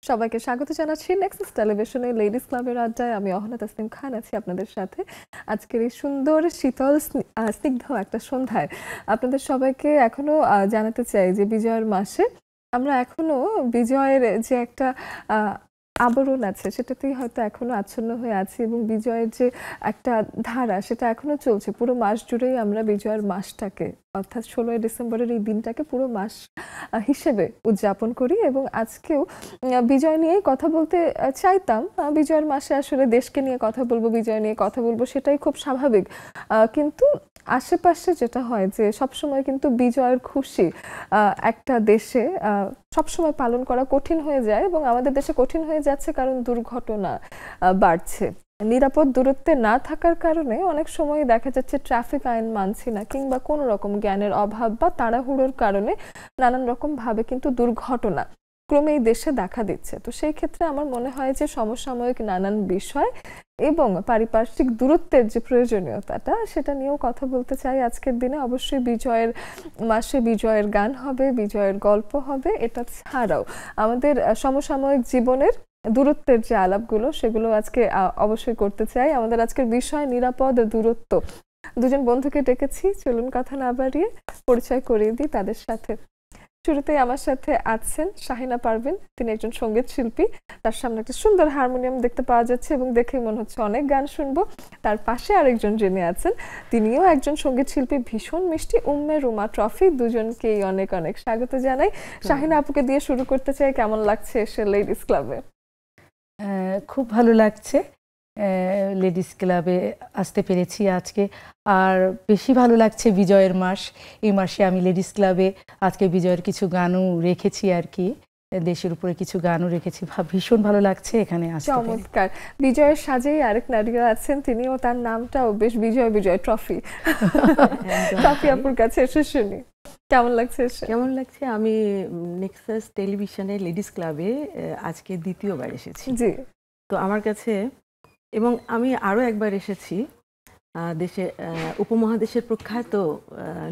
সবাইকে স্বাগত জানাচ্ছি নেক্সাস টেলিভিশনের লেডিস ক্লাবের আড্ডায়। আমি অহনা তাসনিম খান আছি আপনাদের সাথে আজকের এই সুন্দর শীতল স্নিগ্ধ একটা সন্ধ্যায়। আপনাদের সবাইকে এখনো জানাতে চাই যে বিজয়ের মাসে আমরা এখনো বিজয়ের যে একটা আবরণ আছে সেটাতেই হয়তো এখনো আচ্ছন্ন হয়ে আছি এবং বিজয়ের যে একটা ধারা সেটা এখনো চলছে। পুরো মাস জুড়েই আমরা বিজয়ের মাসটাকে অর্থাৎ 16 ডিসেম্বরের এই দিনটাকে পুরো মাস হিসেবে উদযাপন করি এবং আজকেও বিজয় নিয়েই কথা বলতে চাইতাম। বিজয়ের মাসে আসলে দেশকে নিয়ে কথা বলবো, বিজয় নিয়ে কথা বলবো, সেটাই খুব স্বাভাবিক। কিন্তু আশেপাশে যেটা হয় যে সবসময় কিন্তু বিজয়ের খুশি একটা দেশে সবসময় পালন করা কঠিন হয়ে যায় এবং আমাদের দেশে কঠিন হয়ে যাচ্ছে কারণ দুর্ঘটনা বাড়ছে। নিরাপদ দূরত্বে না থাকার কারণে অনেক সময় দেখা যাচ্ছে ট্রাফিক আইন মানছি না কিংবা কোনো রকম জ্ঞানের অভাব বা তাড়াহুড়োর কারণে নানান রকম ভাবে কিন্তু দুর্ঘটনা ক্রমে এই দেশে দেখা দিচ্ছে। তো সেই ক্ষেত্রে আমার মনে হয় যে সমসাময়িক নানান বিষয় এবং পারিপার্শ্বিক দূরত্বের যে প্রয়োজনীয়তাটা সেটা নিয়েও কথা বলতে চাই আজকের দিনে। অবশ্যই বিজয়ের মাসে বিজয়ের গান হবে, বিজয়ের গল্প হবে। এটা ছাড়াও আমাদের সমসাময়িক জীবনের দূরত্বের যে আলাপগুলো সেগুলো আজকে অবশ্যই করতে চাই। আমাদের আজকের বিষয় নিরাপদ দূরত্ব। দুজন বন্ধুকে ডেকেছি, চলুন কথা না বাড়িয়ে পরিচয় করিয়ে দিই তাদের সাথে। শুরুতেই আমার সাথে আছেন শাহিনা পারভিন, তিনি একজন সঙ্গীত শিল্পী। তার সামনে একটা সুন্দর হারমোনিয়াম দেখতে পাওয়া যাচ্ছে এবং দেখেই মনে হচ্ছে অনেক গান শুনবো। তার পাশে আরেকজন যিনি আছেন তিনিও একজন সঙ্গীত শিল্পী, ভীষণ মিষ্টি, উম্মে রুমা ট্রফি। দুজনকেই অনেক অনেক স্বাগত জানাই। শাহিনা আপুকে দিয়ে শুরু করতে চাই, কেমন লাগছে এসে লেডিস ক্লাবে? খুব ভালো লাগছে লেডিস ক্লাবে আসতে পেরেছি আজকে, আর বেশি ভালো লাগছে বিজয়ের মাস। এই মাসে আমি লেডিস ক্লাবে আজকে বিজয়ের কিছু গানও রেখেছি, আর কি দেশের উপরে কিছু গানও রেখেছি। ভীষণ ভালো লাগছে এখানে আসতে। চমৎকার। বিজয়ের সাজেই আরেক নারীও আছেন, তিনিও তার নামটাও বেশ বিজয় বিজয় ট্রফি। ট্রফি আপুর কাছে এসে শুনি কেমন লাগছে এসে। কেমন লাগছে, আমি নেক্সাস টেলিভিশনের লেডিস ক্লাবে আজকে দ্বিতীয়বার এসেছি। জি। তো আমার কাছে, এবং আমি আরও একবার এসেছি দেশে উপমহাদেশের প্রখ্যাত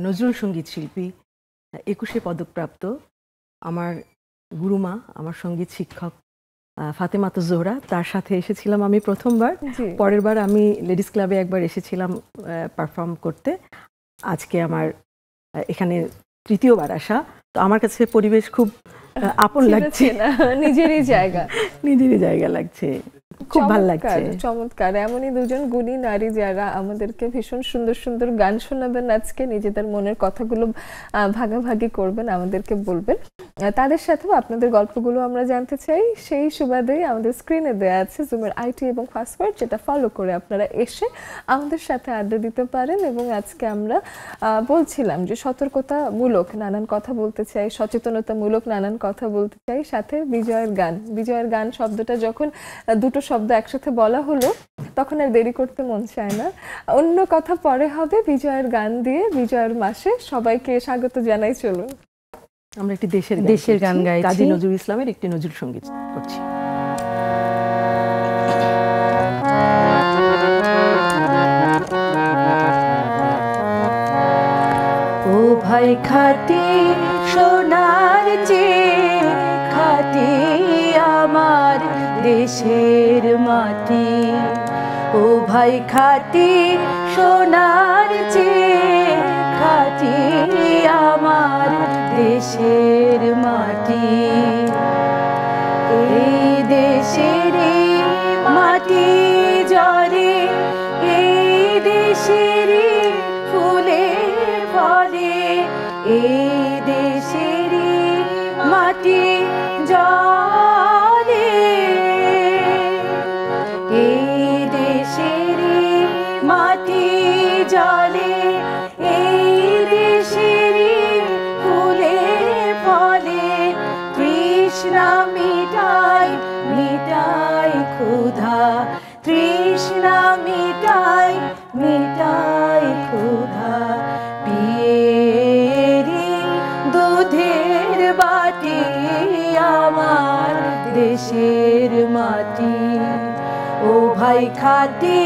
নজরুল সঙ্গীত শিল্পী, 21শে পদকপ্রাপ্ত আমার গুরুমা, আমার সঙ্গীত শিক্ষক ফাতেমা তো জোহরা, তার সাথে এসেছিলাম আমি প্রথমবার। পরের বার আমি লেডিস ক্লাবে একবার এসেছিলাম পারফর্ম করতে। আজকে আমার এখানে তৃতীয়বার আসা। তো আমার কাছে পরিবেশ খুব আপন লাগছে, নিজেরই জায়গা লাগছে, খুব ভালো লাগছে। চমৎকার। এমনই দুজন গুণী নারী যারা আমাদেরকে ভীষণ সুন্দর সুন্দর গান শোনাবেন আজকে, নিজেদের মনের কথাগুলো ভাগাভাগি করবেন, আমাদেরকে বলবেন। তাদের সাথেও আপনাদের গল্পগুলো আমরা জানতে চাই। সেই সুবাদেই আমাদের স্ক্রিনে দেওয়া আছে জুমের আইটি এবং পাসওয়ার্ড, যেটা ফলো করে আপনারা এসে আমাদের সাথে আড্ডা দিতে পারেন। এবং আজকে আমরা বলছিলাম যে সতর্কতামূলক নানান কথা বলতে চাই, সচেতনতামূলক নানান কথা বলতে চাই, সাথে বিজয়ের গান। বিজয়ের গান শব্দটা যখন দুটো শব্দ একসাথে বলা হলো তখন আর দেরি করতে মন চায় না। অন্য কথা পরে হবে, বিজয়ের গান দিয়ে বিজয়ের মাসে সবাইকে স্বাগত জানাই। চলুন আমরা একটি দেশের গান গাই, কাজী নজরুল ইসলামের একটি নজরুল সঙ্গীত করছি। ও ভাই খাটি সোনার চেয়ে খাটি আমার দেশের মাটি, ও ভাই খাটি সোনার চেয়ে খাটি আমার দেশের মাটি। এই দেশের মাটি জলে, এই দেশের ফুলে ফলে, এই দেশের মাটি জলে, এই দেশের মাটি জলে, এই দেশের ফুলে ফলে, তৃষ্ণা মিটাই মিটাই ক্ষুধা, তৃষ্ণা মিটাই মিটাই ক্ষুধা, পিয়েরি দুধের বাটি আমার দেশের মাটি। ও ভাই খাটি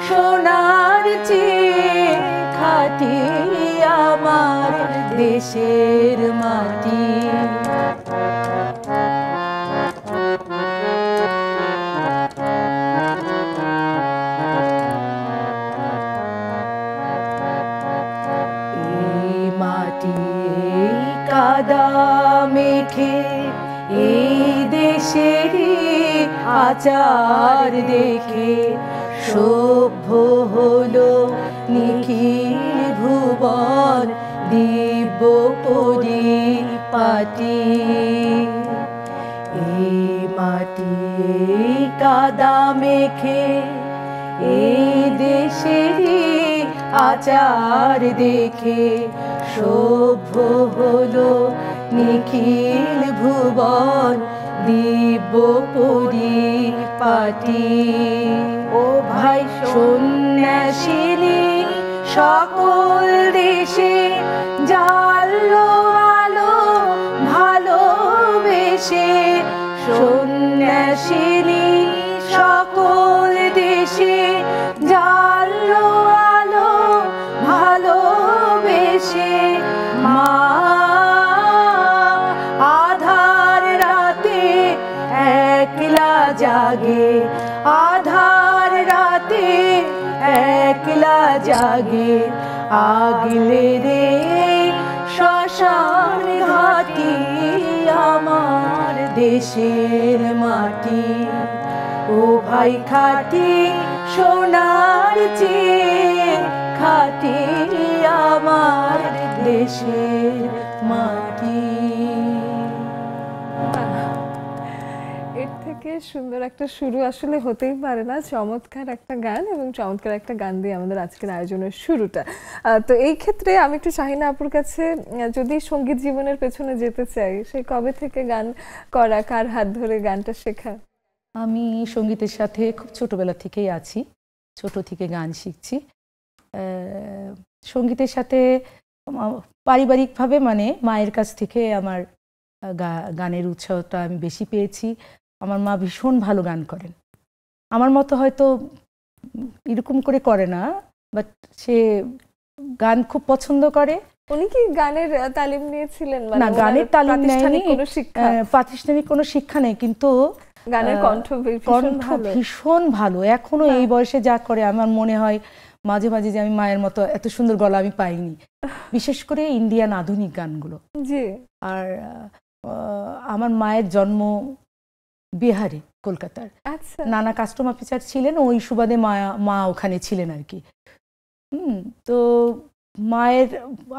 সোনার চেয়ে খাটি আমার দেশের মাটি। আচার দেখে সভ্য হলো নিখিল ভুবন দিব্য পরিপাটি। এই মাটি কাদা মেখে এই দেশেরই আচার দেখে সভ্য হলো নিখিল ভুবন দিব্য পরিপাটি। ও ভাই সন্ন্যাসিনী সকল দেশে জানলো আলো ভালোবেসে, সন্ন্যাসিনী সকল দেশে জানলো আলো ভালোবেসে। মা আধার রাতে একলা জাগে, আধার রাতে একলা জাগে, আগলে রে শ্মশান ঘাটি আমার দেশের মাটি। ও ভাই খাটি সোনার চেয়ে খাটি আমার দেশের মাটি। এর থেকে সুন্দর একটা শুরু আসলে হতেই পারে না। চমৎকার একটা গান এবং চমৎকার একটা গান দিয়ে আমাদের আজকের আয়োজনের শুরুটা। তো এই ক্ষেত্রে আমি একটু শাহিনা আপুর কাছে যদি সঙ্গীত জীবনের পেছনে যেতে চাই, সেই কবে থেকে গান করা, কার হাত ধরে গানটা শেখা? আমি সঙ্গীতের সাথে খুব ছোটবেলা থেকেই আছি, ছোট থেকে গান শিখছি। সঙ্গীতের সাথে পারিবারিকভাবে মানে মায়ের কাছ থেকে আমার গানের উৎসাহটা আমি বেশি পেয়েছি। আমার মা ভীষণ ভালো গান করেন, আমার মতো হয়তো এরকম করে করে না, বাট সে গান খুব পছন্দ করে। উনি কি গানের তালিম নিয়েছিলেন? না, গানের তালিম নেয়নি, প্রাতিষ্ঠানিক কোনো শিক্ষা নেই, কিন্তু গানের কণ্ঠ ভীষণ ভালো। এখনো এই বয়সে যা করে আমার মনে হয় মাঝে মাঝে যে আমি মায়ের মতো এত সুন্দর গলা আমি পাইনি, বিশেষ করে ইন্ডিয়ান আধুনিক গানগুলো। জি। আর আমার মায়ের জন্ম বিহারে, কলকাতার। আচ্ছা। নানা কাস্টম অফিসার ছিলেন, ওই সুবাদে মা ওখানে ছিলেন আর কি। তো মায়ের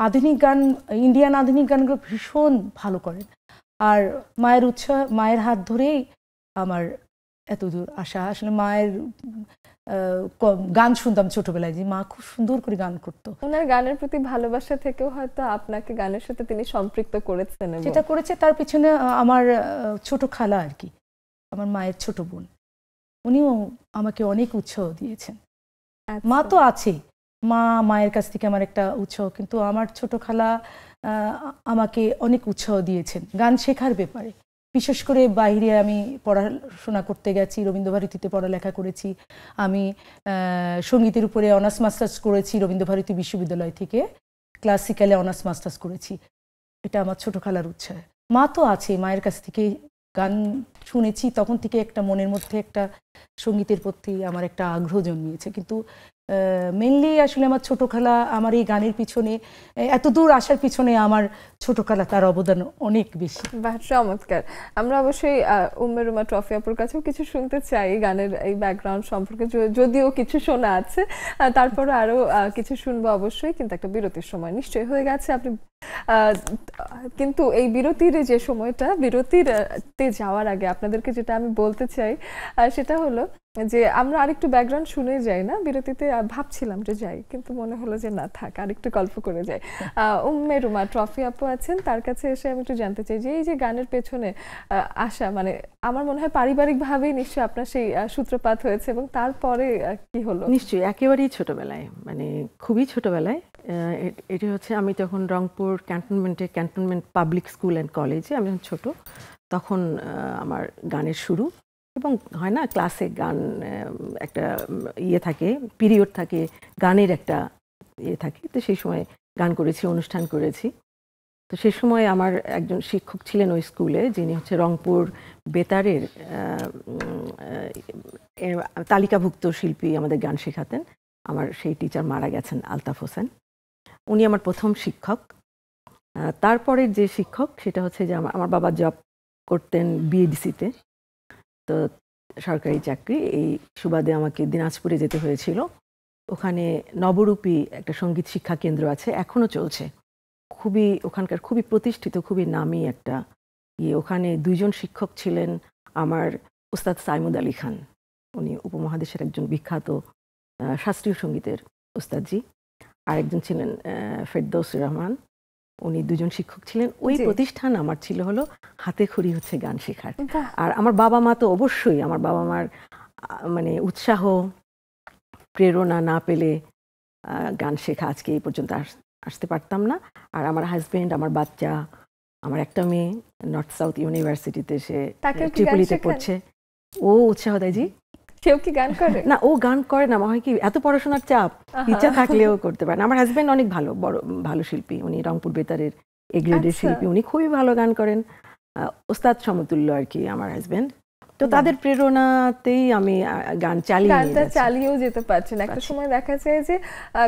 আধুনিক গান, ইন্ডিয়ান আধুনিক গানগুলো ভীষণ ভালো করেন। আর মায়ের হাত ধরেই আমার এতদূর আসা। আসলে মায়ের গান শুনতাম ছোটবেলায়, যে মা খুব সুন্দর করে গান করতো। ওনার গানের প্রতি ভালোবাসা থেকেও হয়তো আপনাকে গানের সাথে তিনি সম্পৃক্ত করেছেন। যেটা করেছে তার পিছনে আমার ছোট খালা আর কি, আমার মায়ের ছোট বোন, উনিও আমাকে অনেক উৎসাহ দিয়েছেন। মা তো আছে, মায়ের কাছ থেকে আমার একটা উৎসাহ, কিন্তু আমার ছোট খালা আমাকে অনেক উৎসাহ দিয়েছেন গান শেখার ব্যাপারে। বিশেষ করে বাইরে আমি পড়াশোনা করতে গেছি, রবীন্দ্রভারতীতে পড়ালেখা করেছি, আমি সঙ্গীতের উপরে অনার্স মাস্টার্স করেছি রবীন্দ্রভারতী বিশ্ববিদ্যালয় থেকে, ক্লাসিক্যালে অনার্স মাস্টার্স করেছি। এটা আমার ছোট খালার উৎসাহ। মা তো আছে, মায়ের কাছ থেকে গান শুনেছি, তখন থেকে একটা মনের মধ্যে একটা সঙ্গীতের প্রতি আমার একটা আগ্রহ জন্মিয়েছে। কিন্তু মেনলি আসলে আমার ছোট খালা আমার এই গানের পিছনে, এত দূর আসার পিছনে আমার ছোট খালা, তার অবদান অনেক বেশি। বাহ, চমৎকার। আমরা অবশ্যই উম্মে রুমা ট্রফি আপুর কাছেও কিছু শুনতে চাই গানের এই ব্যাকগ্রাউন্ড সম্পর্কে, যদিও কিছু শোনা আছে, তারপরে আরো কিছু শুনবো অবশ্যই, কিন্তু একটা বিরতির সময় নিশ্চয়ই হয়ে গেছে। আপনি কিন্তু এই বিরতির যে সময়টা, বিরতিতে যাওয়ার আগে আপনাদেরকে যেটা আমি বলতে চাই সেটা হলো যে আমরা আরেকটু ব্যাকগ্রাউন্ড শুনে যাই না, বিরতিতে ভাবছিলাম যে যাই, কিন্তু মনে হলো যে না থাক, আরেকটু গল্প করে যাই। উম্মে রুমা ট্রফি আপু আছেন, তার কাছে এসে আমি একটু জানতে চাই যে এই যে গানের পেছনে আসা, মানে আমার মনে হয় পারিবারিকভাবেই নিশ্চয়ই আপনার সেই সূত্রপাত হয়েছে, এবং তারপরে কি হলো? নিশ্চয়ই একেবারেই ছোটবেলায়, মানে খুবই ছোটবেলায়। এটি হচ্ছে আমি তখন Rangpur cantonment public school and কলেজে, আমি যখন ছোট তখন আমার গানের শুরু। এবং হয় না ক্লাসে গান একটা ইয়ে থাকে, পিরিয়ড থাকে, গানের একটা ইয়ে থাকে, তো সেই সময় গান করেছি, অনুষ্ঠান করেছি। তো সেই সময় আমার একজন শিক্ষক ছিলেন ওই স্কুলে, যিনি হচ্ছে রংপুর বেতারের তালিকাভুক্ত শিল্পী, আমাদের গান শেখাতেন। আমার সেই টিচার মারা গেছেন, আলতাফ হোসেন, উনি আমার প্রথম শিক্ষক। তারপরে যে শিক্ষক সেটা হচ্ছে যে আমার বাবা জব করতেন বিএডিসিতে, তো সরকারি চাকরি, এই সুবাদে আমাকে দিনাজপুরে যেতে হয়েছিল। ওখানে নবরূপী একটা সঙ্গীত শিক্ষা কেন্দ্র আছে, এখনো চলছে। ওখানকার খুবই প্রতিষ্ঠিত, খুবই নামী একটা ওখানে 2 জন শিক্ষক ছিলেন আমার ওস্তাদ সাইমুদ আলী খান, উনি উপমহাদেশের একজন বিখ্যাত শাস্ত্রীয় সঙ্গীতের ওস্তাদজি। আর একজন ছিলেন ফেরদৌস রহমান, উনি 2 জন শিক্ষক ছিলেন। ওই প্রতিষ্ঠান আমার ছিল হলো হাতে খড়ি হচ্ছে গান শেখার। আর আমার বাবা মা তো অবশ্যই, আমার বাবা মার মানে উৎসাহ প্রেরণা না পেলে গান শেখা আজকে এই পর্যন্ত আসতে পারতাম না। আর আমার হাজবেন্ড, আমার বাচ্চা, আমার একটা মেয়ে নর্থ সাউথ ইউনিভার্সিটিতে, সে ট্রিপলিতে পড়ছে, ও উৎসাহ দেয়। জি, কেউ কি গান করে? না, ও গান করে না, হয় কি এত পড়াশোনার চাপ, ইচ্ছা থাকলেও করতে পারে না। আমার হাজবেন্ড অনেক ভালো শিল্পী, উনি রংপুর বেতারের এ গ্রেডের শিল্পী, উনি খুবই ভালো গান করেন, ওস্তাদ সমতুল্য আর কি আমার হাজবেন্ড। তো তাদের প্রেরণাতেই আমি গানটা চালিয়েও যেতে পারছেন। একটা সময় দেখা যায় যে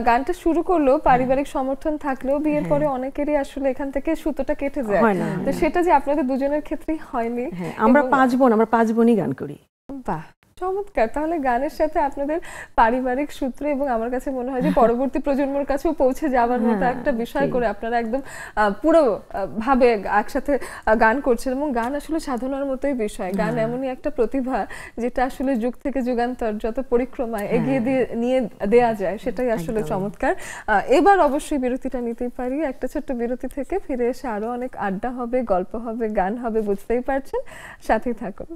গানটা শুরু করলেও পারিবারিক সমর্থন থাকলেও বিয়ের পরে অনেকেরই আসলে এখান থেকে সুতোটা কেটে যায়, তো সেটা যে আপনাদের দুজনের ক্ষেত্রেই হয়নি। আমরা 5 বোনই গান করি। বাহ, চমৎকার। তাহলে গানের সাথে আপনাদের পারিবারিক সূত্র এবং আমার কাছে মনে হয় যে পরবর্তী প্রজন্মের কাছেও পৌঁছে যাওয়ার মতো একটা বিষয় করে আপনারা একদম পুরো ভাবে একসাথে গান করছেন। এবং গান আসলে সাধনার মতোই বিষয়। গান এমনই একটা প্রতিভা যেটা আসলে যুগ থেকে যুগান্তর যত পরিক্রমায় এগিয়ে নিয়ে দেয়া যায়, সেটাই আসলে চমৎকার। এবার অবশ্যই বিরতিটা নিতেই পারি। একটা ছোট্ট বিরতি থেকে ফিরে এসে আরো অনেক আড্ডা হবে, গল্প হবে, গান হবে, বুঝতেই পারছেন। সাথেই থাকুন।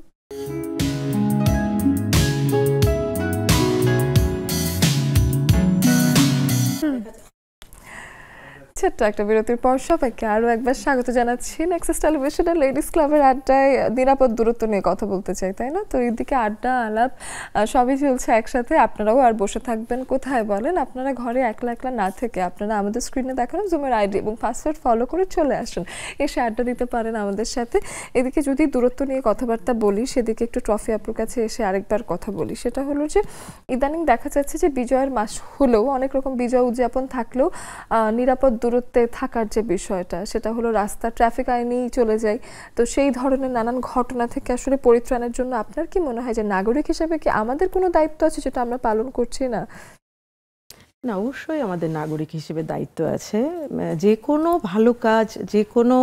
ছোট্ট একটা বিরতির পর সবাইকে আরো একবার স্বাগত জানাচ্ছি নেক্সাস টেলিভিশনের লেডিস ক্লাবের আড্ডায়। নিরাপদ দূরত্ব নিয়ে কথা বলতে চাই, তাই না? তো এইদিকে আড্ডা আলাপ সবই চলছে একসাথে। আপনারাও আর বসে থাকবেন কোথায় বলেন? আপনারা ঘরে একলা একলা না থেকে আপনারা আমাদের স্ক্রিনে দেখানো জুমের আইডি এবং পাসওয়ার্ড ফলো করে চলে আসুন, এসে আড্ডা দিতে পারেন আমাদের সাথে। এদিকে যদি দূরত্ব নিয়ে কথাবার্তা বলি, সেদিকে একটু ট্রফি আপুর কাছে এসে আরেকবার কথা বলি। সেটা হলো যে ইদানিং দেখা যাচ্ছে যে বিজয়ের মাস হলেও, অনেক রকম বিজয় উদযাপন থাকলেও নিরাপদ দূরত্বে থাকার যে বিষয়টা, সেটা হলো রাস্তা ট্রাফিক আইনেই চলে যায়। তো সেই ধরনের নানান ঘটনা থেকে আসলে পরিত্রাণের জন্য আপনার কি মনে হয় যে নাগরিক হিসেবে কি আমাদের কোনো দায়িত্ব আছে যেটা আমরা পালন করছি না? না, অবশ্যই আমাদের নাগরিক হিসেবে দায়িত্ব আছে। যে কোনো ভালো কাজ, যে কোনো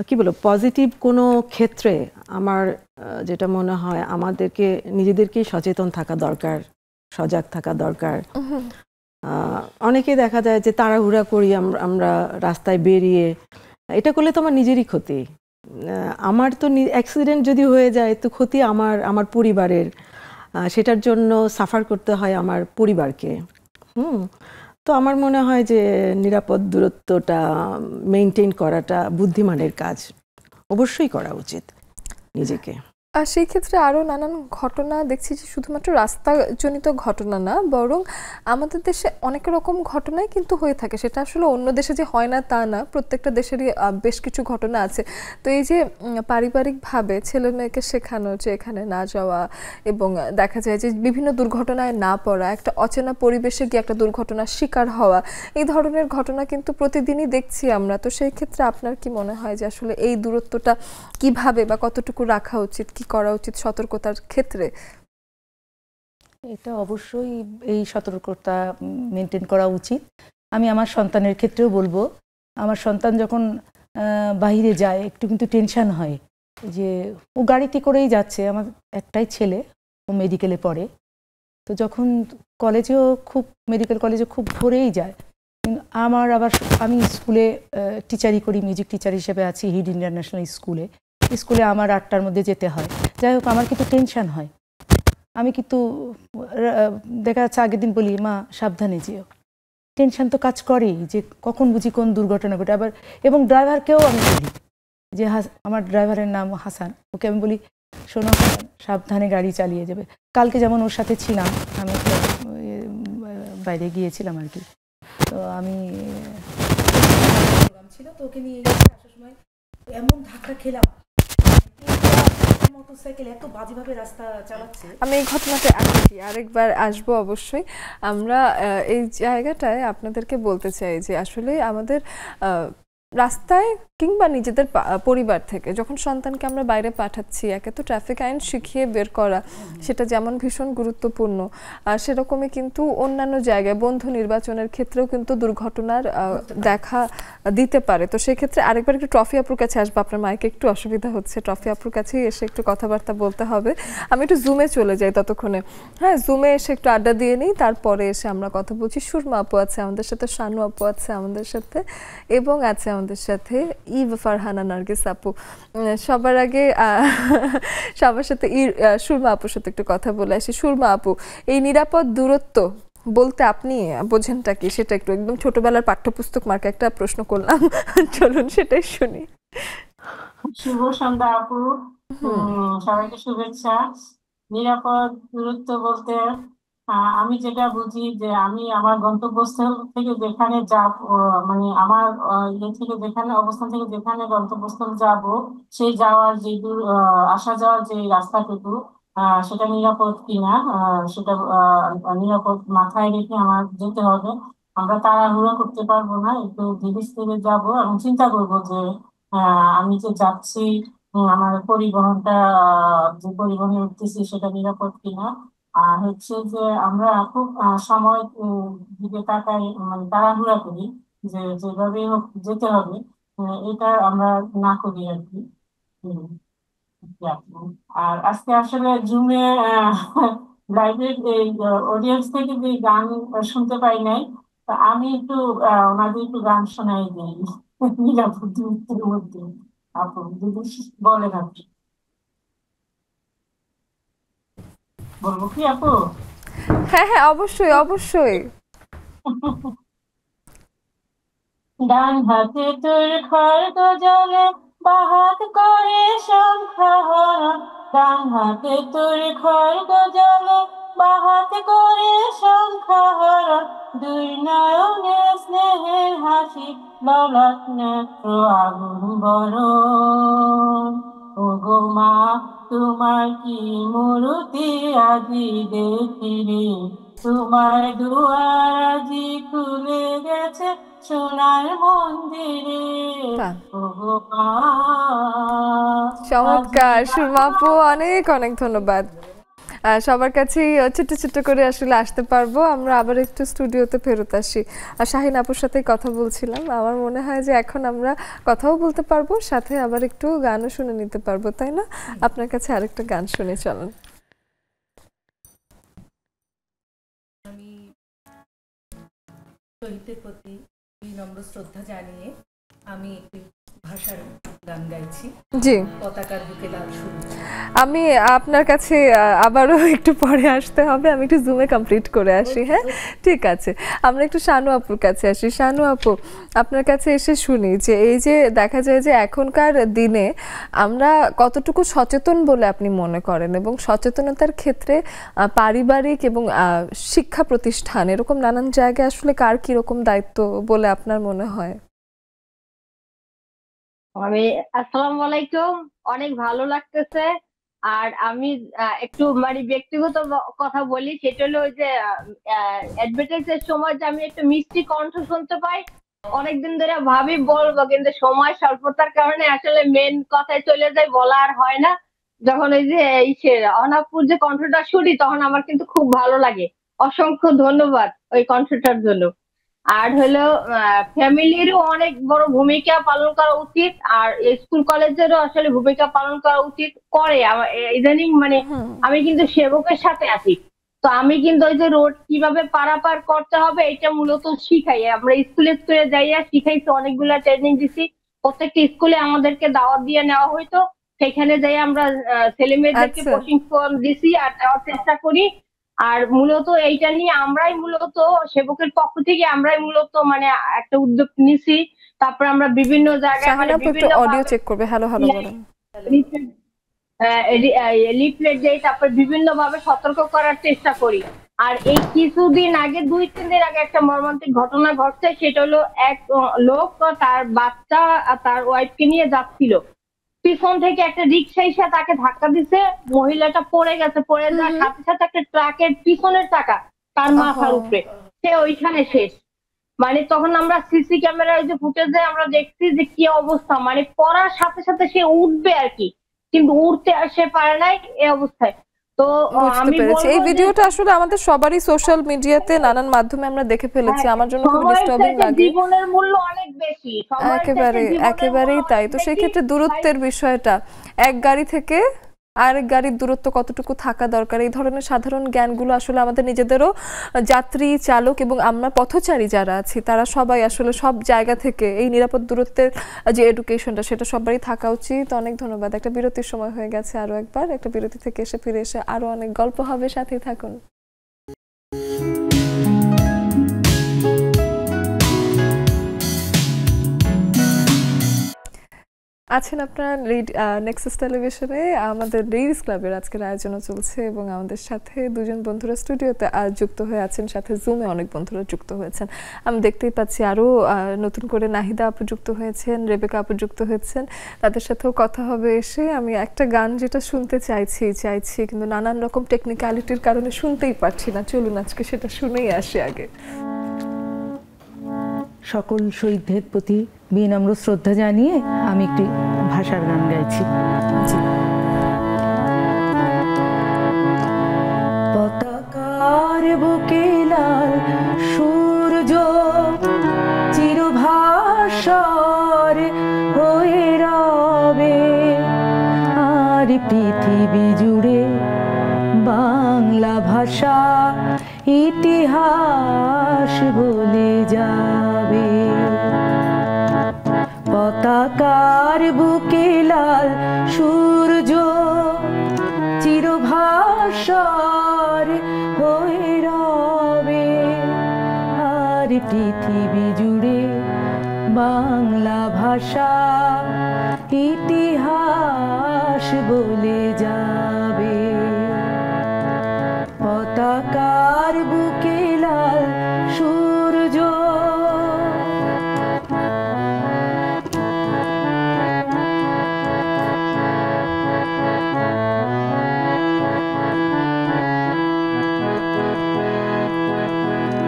কি বলবো পজিটিভ কোনো ক্ষেত্রে আমার যেটা মনে হয় আমাদেরকে নিজেদেরকেই সচেতন থাকা দরকার, সজাগ থাকা দরকার। অনেকে দেখা যায় যে তাড়াহুড়া করি আমরা রাস্তায় বেরিয়ে, এটা করলে তো আমার নিজেরই ক্ষতি। আমার তো অ্যাক্সিডেন্ট যদি হয়ে যায় তো ক্ষতি আমার পরিবারের, সেটার জন্য সাফার করতে হয় আমার পরিবারকে। তো আমার মনে হয় যে নিরাপদ দূরত্বটা মেনটেন করাটা বুদ্ধিমানের কাজ, অবশ্যই করা উচিত নিজেকে। আর সেই ক্ষেত্রে আরও নানান ঘটনা দেখছি যে শুধুমাত্র রাস্তাজনিত ঘটনা না, বরং আমাদের দেশে অনেক রকম ঘটনাই কিন্তু হয়ে থাকে। সেটা আসলে অন্য দেশে যে হয় না তা না, প্রত্যেকটা দেশেরই বেশ কিছু ঘটনা আছে। তো এই যে পারিবারিকভাবে ছেলে মেয়েকে শেখানো যে এখানে না যাওয়া, এবং দেখা যায় যে বিভিন্ন দুর্ঘটনায় না পড়া, একটা অচেনা পরিবেশে গিয়ে একটা দুর্ঘটনার শিকার হওয়া, এই ধরনের ঘটনা কিন্তু প্রতিদিনই দেখছি আমরা। তো সেই ক্ষেত্রে আপনার কি মনে হয় যে আসলে এই দূরত্বটা কিভাবে বা কতটুকু রাখা উচিত, কি করা উচিত সতর্কতার ক্ষেত্রে? এটা অবশ্যই এই সতর্কতা মেনটেন করা উচিত। আমি আমার সন্তানের ক্ষেত্রেও বলবো, আমার সন্তান যখন বাইরে যায় একটু কিন্তু টেনশন হয় যে ও গাড়িতে করেই যাচ্ছে, আমার একটাই ছেলে, ও মেডিকেলে পড়ে। তো যখন মেডিকেল কলেজে খুব ভোরেই যায়, কিন্তু আমি স্কুলে টিচারই করি, মিউজিক টিচার হিসেবে আছি হিড ইন্টারন্যাশনাল স্কুলে আমার 8টার মধ্যে যেতে হয়। যাই হোক, আমার কিন্তু টেনশন হয়। আমি কিন্তু দেখা যাচ্ছে আগের দিন বলি, মা সাবধানে যেও। টেনশন তো কাজ করেই যে কখন বুঝি কোন দুর্ঘটনা ঘটে। আবার এবং ড্রাইভারকেও আমি বলি যে আমার ড্রাইভারের নাম হাসান, ওকে আমি বলি, শোনো সাবধানে গাড়ি চালিয়ে যাবে। কালকে যেমন ওর সাথে ছিলাম, আমি বাইরে গিয়েছিলাম আর কি। তো আমি ছিল, তো ওকে নিয়ে আসার সময় এমন ধাক্কা খেলাম, মোটরসাইকেল এত বাজেভাবে রাস্তা চালাচ্ছে। আমি এই ঘটনাতে আসছি, আরেকবার আসবো অবশ্যই। আমরা এই জায়গাটায় আপনাদেরকে বলতে চাই যে আসলে আমাদের রাস্তায় কিংবা নিজেদের পরিবার থেকে যখন সন্তানকে আমরা বাইরে পাঠাচ্ছি, একে তো ট্রাফিক আইন শিখিয়ে বের করা সেটা যেমন ভীষণ গুরুত্বপূর্ণ, সেরকমই কিন্তু অন্যান্য জায়গায় বন্ধু নির্বাচনের ক্ষেত্রেও কিন্তু দুর্ঘটনার দেখা দিতে পারে। তো সেক্ষেত্রে আরেকবার একটু ট্রফি আপুর কাছে আসবো, আপনার মাইকে একটু অসুবিধা হচ্ছে, ট্রফি আপুর কাছেই এসে একটু কথাবার্তা বলতে হবে। আমি একটু জুমে চলে যাই ততক্ষণে, হ্যাঁ জুমে এসে একটু আড্ডা দিয়ে নিই, তারপরে এসে আমরা কথা বলছি। সুরমা আপু আছে আমাদের সাথে, শানু আপু আছে আমাদের সাথে, এবং আছে আমাদের সাথে ইভ ফারহানা নার্গিস আপু। সবার আগে সবার সাথে সুরমা আপুর সাথে একটু কথা বলে আসি। সুরমা আপু, এই নিরাপদ দূরত্ব বলতে আপনি বোঝেনটা কি, সেটা একটু একদম ছোটবেলার পাঠ্যপুস্তক মার্কা একটা প্রশ্ন করলাম, চলুন সেটাই শুনি। শুভ সন্ধ্যা আপু, সবাইকে শুভেচ্ছা। নিরাপদ দূরত্ব বলতে আমি যেটা বুঝি যে আমি আমার গন্তব্যস্থল থেকে যেখানে যাব, মানে আমার ইয়ে থেকে যেখানে অবস্থান থেকে যেখানে গন্তব্যস্থল যাব, সেই যাওয়ার যে আসা যাওয়ার যে রাস্তাটুকু সেটা নিরাপদ কিনা, সেটা নিরাপদ মাথায় রেখে আমার যেতে হবে। আমরা তাড়াহুড়ো করতে পারবো না, একটু ধীরে স্থিরে যাবো এবং চিন্তা করবো যে আমি যে যাচ্ছি, আমার পরিবহনটা, যে পরিবহনে উঠতেছি সেটা নিরাপদ কিনা। আর হচ্ছে যে আমরা খুব সময় দিকে তাকাই, মানে তাড়াহুড়া করি যে যেভাবে হোক যেতে হবে, এটা আমরা না করি আর কি। হম, আর আজকে আসলে জুমে লাইভের এই অডিয়েন্স থেকে যে গান শুনতে পাই নাই, তা আমি একটু ওনাদের একটু গান শোনাই দিই নিরাপদ দূরত্বের মধ্যে। আপু যদি বলেন আপনি, বলবো কি আপু? হ্যাঁ হ্যাঁ অবশ্যই অবশ্যই। ডান হাতে তোর খড়গ জলে, বাহাত করে শঙ্খহরণ। ডান হাতে তোর খড়গ জলে, বাহাত করে শঙ্খহরণ। দুই নয়নে স্নেহের হাসি, ললাট নেত্র আগুন বরণ। ওগো মা, তোমার কি মূরতি আজি দেখি রে, তোমার দুয়ার আজি খুলে গেছে সোনার মন্দিরে। ওগো মা, চমৎকার সুরমা আপু, অনেক অনেক ধন্যবাদ। সবার কাছেই ছোট্ট ছোট্ট করে আসলে আসতে পারবো, আমরা আবার একটু স্টুডিওতে ফেরত আসি। আর শাহিন আপুর সাথেই কথা বলছিলাম, আমার মনে হয় যে এখন আমরা কথাও বলতে পারবো, সাথে আবার একটু গানও শুনে নিতে পারবো, তাই না? আপনার কাছে আরেকটা গান শুনে চলেন। আমি শহীদদের প্রতি বিনম্র শ্রদ্ধা জানিয়ে আমি একটি ভাষার গান গাইছি, জি। পতাকার বুকে লাল সবুজ। আমি আপনার কাছে আবারও একটু পরে আসতে হবে, আমি একটু জুমে কমপ্লিট করে আসি। হ্যাঁ ঠিক আছে, আমরা একটু শানু আপুর কাছে আসি। শানু আপু, আপনার কাছে এসে শুনি যে এই যে দেখা যায় যে এখনকার দিনে আমরা কতটুকু সচেতন বলে আপনি মনে করেন, এবং সচেতনতার ক্ষেত্রে পারিবারিক এবং শিক্ষা প্রতিষ্ঠান এরকম নানান জায়গায় আসলে কার কিরকম দায়িত্ব বলে আপনার মনে হয়? আসসালামু আলাইকুম, অনেক ভালো লাগতেছে। আর আমি একটু মানে ব্যক্তিগত কথা বলি, সেটা হলো ওই যে অ্যাডভার্টাইজের সময় যে আমি একটু মিষ্টি কণ্ঠ শুনতে পাই, অনেকদিন ধরে ভাবি বলবো, কিন্তু সময় স্বল্পতার কারণে আসলে মেন কথায় চলে যায়, বলা আর হয় না। যখন ওই যে অনাপুর যে কণ্ঠটা শুনি, তখন আমার কিন্তু খুব ভালো লাগে। অসংখ্য ধন্যবাদ ওই কণ্ঠটার জন্য। আর হলো ফ্যামিলিরও অনেক বড় ভূমিকা পালন করা উচিত, আর স্কুল কলেজেরও আসলে ভূমিকা পালন করা উচিত করে। ইদানিং মানে আমি কিন্তু সেবকের সাথে আছি, তো আমি কিন্তু ওই যে রোড কিভাবে পারাপার করতে হবে এটা মূলত শিখাই। আমরা স্কুলে স্কুলে যাইয়া শিখাইছি, অনেকগুলা ট্রেনিং দিছি, প্রত্যেকটা স্কুলে আমাদেরকে দাওয়াত দিয়ে নেওয়া হইতো, সেখানে যাই আমরা ছেলে মেয়েদেরকে প্রশিক্ষণ দিছি আর দেওয়ার চেষ্টা করি। আর মূলত এইটা নিয়ে আমরাই মূলত সেবকের পক্ষ থেকে আমরাই মূলত মানে একটা উদ্যোগ নিছি। তারপর আমরা বিভিন্ন জায়গায় মানে বিভিন্ন অডিও চেক করবে, হ্যালো হ্যালো বলেন, লিফলেট দেই, তারপর বিভিন্ন ভাবে সতর্ক করার চেষ্টা করি। আর এই কিছুদিন আগে 2-3 দিন আগে একটা মর্মান্তিক ঘটনা ঘটছে, সেটা হলো এক লোক তার বাচ্চা আর তার ওয়াইফকে নিয়ে যাচ্ছিল, পিছন থেকে একটা রিক্সা এসে তাকে ধাক্কা দিছে, মহিলাটা পড়ে গেছে, পড়ে যাওয়ার সাথে সাথে একটা ট্রাকের পিছনের চাকা তার মাথার উপরে, সে ওইখানে শেষ। মানে তখন আমরা সিসি ক্যামেরায় যে ফুটেজে আমরা দেখছি যে কি অবস্থা, মানে পড়ার সাথে সাথে সে উঠবে আর কি, কিন্তু উঠতে আর সে পারে নাই এই অবস্থায়। তো বুঝতে আমি পেরেছি। এই বলবো যে ভিডিওটা আসলে আমাদের সবারই সোশ্যাল মিডিয়াতে নানান মাধ্যমে আমরা দেখে ফেলেছি। হ্যাঁ, আমার জন্য খুবই সময়ের ডিস্টার্বিং চাইতে লাগে। জীবনের মূল্য অনেক বেশি, সময়ের চাইতে একেবারে জীবনের মূল্য একেবারেই তাই। অনেক তো সেই বেশি। ক্ষেত্রে দূরত্বের বিষয়টা, এক গাড়ি থেকে আরেক গাড়ির দূরত্ব কতটুকু থাকা দরকার, এই ধরনের সাধারণ জ্ঞানগুলো আসলে আমাদের নিজেদেরও, যাত্রী, চালক এবং আমরা পথচারী যারা আছি তারা সবাই আসলে সব জায়গা থেকে এই নিরাপদ দূরত্বের যে এডুকেশনটা সেটা সবারই থাকা উচিত। অনেক ধন্যবাদ। একটা বিরতির সময় হয়ে গেছে, আরো একবার একটা বিরতি থেকে ফিরে এসে আরো অনেক গল্প হবে, সাথেই থাকুন। আছেন আপনারা নেক্সাস টেলিভিশনে, আমাদের লেডিস ক্লাবের আজকের আয়োজনও চলছে এবং আমাদের সাথে দুজন বন্ধুরা স্টুডিওতে যুক্ত হয়ে আছেন, সাথে জুমে অনেক বন্ধুরা যুক্ত হয়েছেন। আমি দেখতেই পাচ্ছি আরও নতুন করে নাহিদা আপু যুক্ত হয়েছেন, রেবেকা আপু যুক্ত হয়েছেন, তাদের সাথেও কথা হবে এসে। আমি একটা গান যেটা শুনতে চাইছি কিন্তু নানান রকম টেকনিক্যালিটির কারণে শুনতেই পারছি না। চলুন আজকে সেটা শুনেই আসি আগে। সকল শহীদদের প্রতি বিনম্র শ্রদ্ধা জানিয়ে আমি একটি ভাষার গান গাইছি। পতাকার বুকে লাল সূর্য চিরভাস্বর হয়ে রবে, আর পৃথিবী জুড়ে বাংলা ভাষা ইতিহাস বলে যাবে। পতাকার বুকে লাল সূর্য চিরভাস্বর হয়ে রবে, আর পৃথিবী জুড়ে বাংলা ভাষা ইতিহাস বলে যাবে। পতাকার বুকে লাল সূর্য।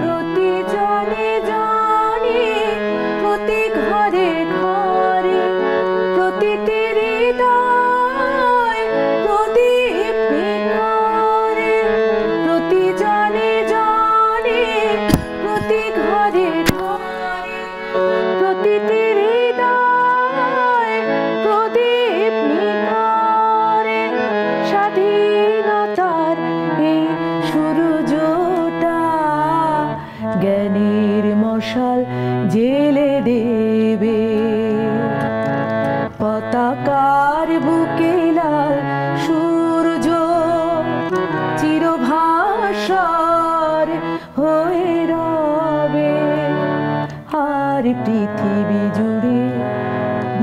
প্রতি জনে জনে, প্রতি ঘরে ঘরে, প্রতিটি হৃদয় প্রদীপ নিকরে। প্রতি জনে জনে, প্রতি ঘরে ঘরে, প্রতিটি হৃদয় প্রদীপ নিকরে। স্বাধীনতার এই সূর্যটা জ্ঞানের মশাল জেলে দেবে। পতাকার বুকে লাল সূর্য চিরভাস্বর হয়ে রবে, আর পৃথিবী জুড়ে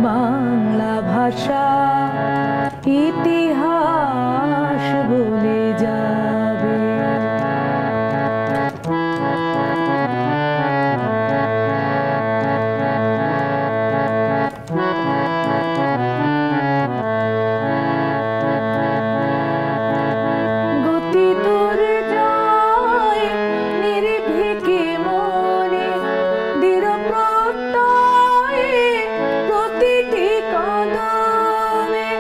বাংলা ভাষা ইতিহাস বলে যাবে। গতি তোর যায় নির্ভীকে মনে, দৃঢ় প্রত্যয়ে প্রতিটি কদমে।